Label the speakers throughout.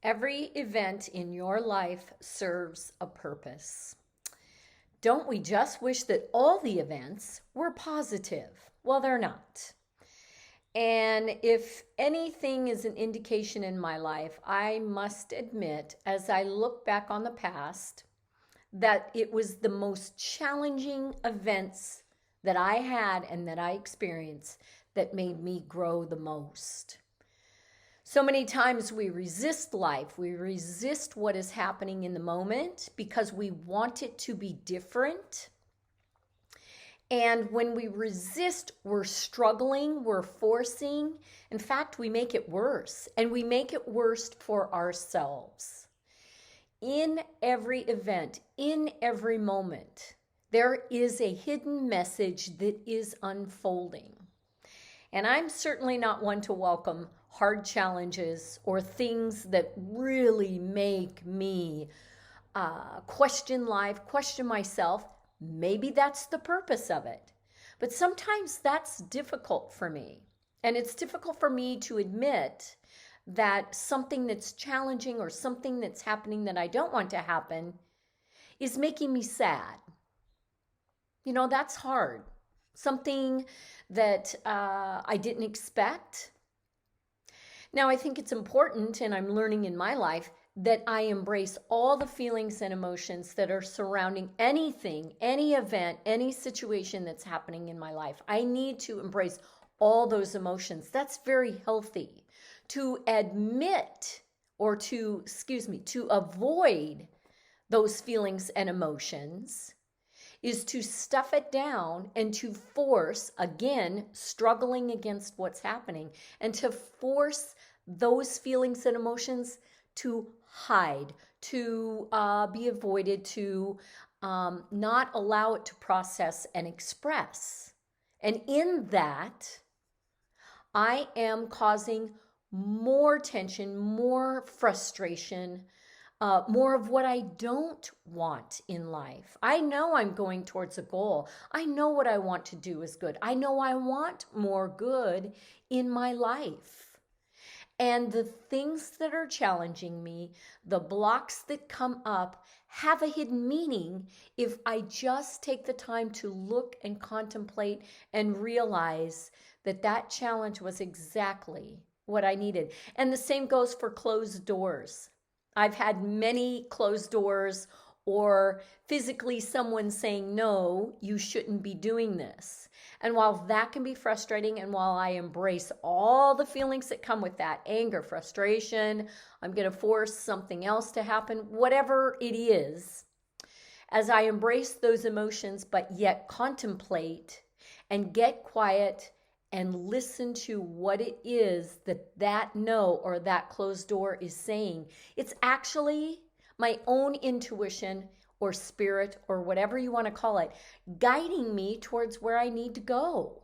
Speaker 1: Every event in your life serves a purpose. Don't we just wish that all the events were positive? Well, they're not. And if anything is an indication in my life, I must admit, as I look back on the past, that it was the most challenging events that I had and that I experienced that made me grow the most. So many times we resist life. We resist what is happening in the moment because we want it to be different. And when we resist, we're struggling, we're forcing. In fact, we make it worse, and we make it worse for ourselves. In every event, in every moment, there is a hidden message that is unfolding. And I'm certainly not one to welcome hard challenges or things that really make me question life, question myself. Maybe that's the purpose of it. But sometimes that's difficult for me. And it's difficult for me to admit that something that's challenging or something that's happening that I don't want to happen is making me sad. You know, that's hard. Something that I didn't expect. Now, I think it's important, and I'm learning in my life, that I embrace all the feelings and emotions that are surrounding anything, any event, any situation that's happening in my life. I need to embrace all those emotions. That's very healthy. To admit or to avoid those feelings and emotions is to stuff it down and to force, again, struggling against what's happening, and to force those feelings and emotions to hide, to be avoided, to not allow it to process and express. And in that, I am causing more tension, more frustration, more of what I don't want in life. I know I'm going towards a goal. I know what I want to do is good. I know I want more good in my life. And the things that are challenging me, the blocks that come up, have a hidden meaning if I just take the time to look and contemplate and realize that that challenge was exactly what I needed. And the same goes for closed doors. I've had many closed doors or physically someone saying, no, you shouldn't be doing this. And while that can be frustrating, and while I embrace all the feelings that come with that, anger, frustration, I'm going to force something else to happen, whatever it is, as I embrace those emotions, but yet contemplate and get quiet and listen to what it is that no or that closed door is saying. It's actually my own intuition or spirit or whatever you want to call it, guiding me towards where I need to go.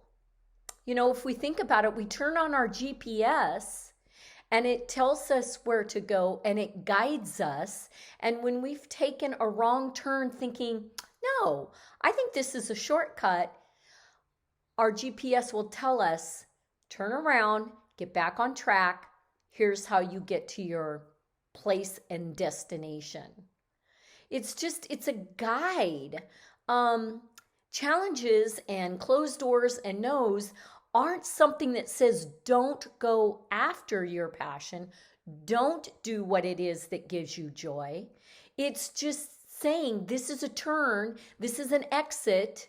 Speaker 1: You know, if we think about it, we turn on our GPS and it tells us where to go and it guides us. And when we've taken a wrong turn thinking, no, I think this is a shortcut, our GPS will tell us, turn around, get back on track. Here's how you get to your place and destination. It's a guide. Challenges and closed doors and no's aren't something that says don't go after your passion. Don't do what it is that gives you joy. It's just saying this is a turn, this is an exit,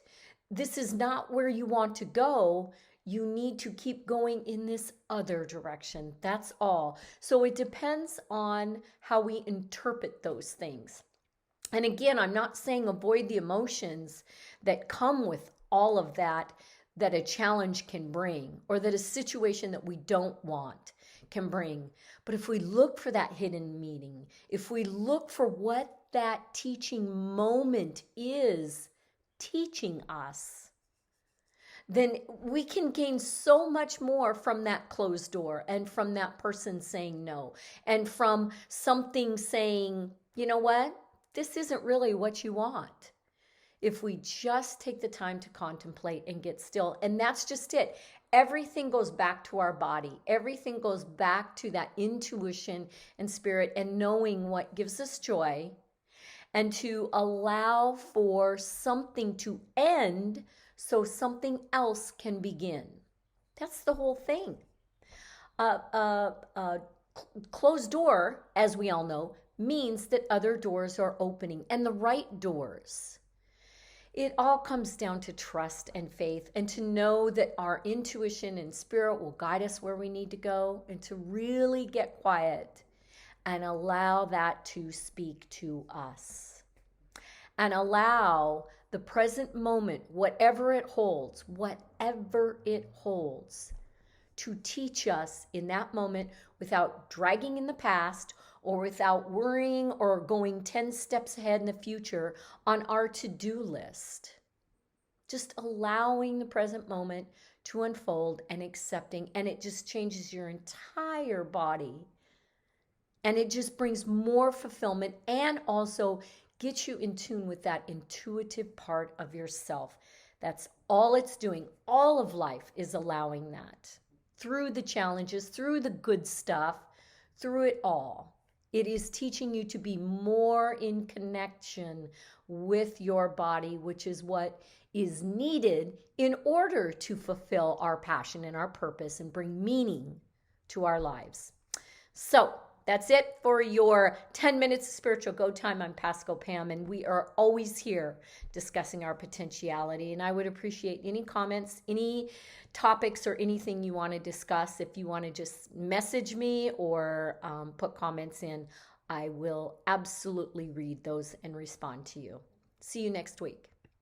Speaker 1: this is not where you want to go. You need to keep going in this other direction. That's all. So it depends on how we interpret those things. And again, I'm not saying avoid the emotions that come with all of that a challenge can bring, or that a situation that we don't want can bring. But if we look for that hidden meaning, if we look for what that teaching moment is teaching us, then we can gain so much more from that closed door and from that person saying no, and from something saying, you know what, this isn't really what you want. If we just take the time to contemplate and get still, and that's just it. Everything goes back to our body. Everything goes back to that intuition and spirit and knowing what gives us joy, and to allow for something to end so something else can begin. That's the whole thing. Closed door, as we all know, means that other doors are opening, and the right doors. It all comes down to trust and faith, and to know that our intuition and spirit will guide us where we need to go, and to really get quiet and allow that to speak to us. And allow the present moment, whatever it holds, to teach us in that moment without dragging in the past or without worrying or going 10 steps ahead in the future on our to-do list. Just allowing the present moment to unfold and accepting, and it just changes your entire body. And it just brings more fulfillment and also gets you in tune with that intuitive part of yourself. That's all it's doing. All of life is allowing that. Through the challenges, through the good stuff, through it all. It is teaching you to be more in connection with your body, which is what is needed in order to fulfill our passion and our purpose and bring meaning to our lives. So that's it for your 10 minutes of spiritual go time. I'm Pasco Pam, and we are always here discussing our potentiality. And I would appreciate any comments, any topics, or anything you want to discuss. If you want to just message me or put comments in, I will absolutely read those and respond to you. See you next week.